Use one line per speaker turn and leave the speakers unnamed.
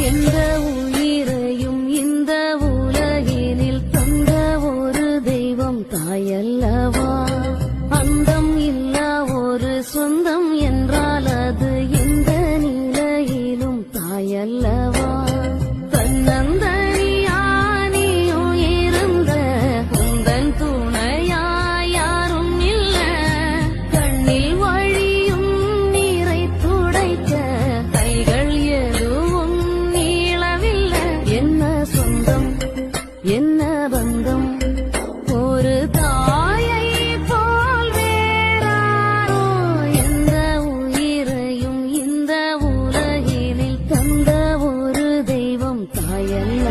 எந்த உயிரையும் இந்த உலகினில் தந்த ஒரு தெய்வம் தாயல்லவா. அந்தம் இல்லா ஒரு சொந்தம் என்றால் அது எந்த நிலையிலும் தாயல்லவா. தன்னந்தனியானியும் இருந்த உந்தன் துணையாய் யாரும் இல்ல. கண்ணில் வழியும் நீரை துடைக்க கைகள் எதுவும் நீளவில்லை. என்ன சொந்தம் என்ன பந்தம் ஒரு தாயை போல் வேறாரோ. எந்த உயிரையும் இந்த உலகினில் தந்த ஒரு தெய்வம் தாயல்ல.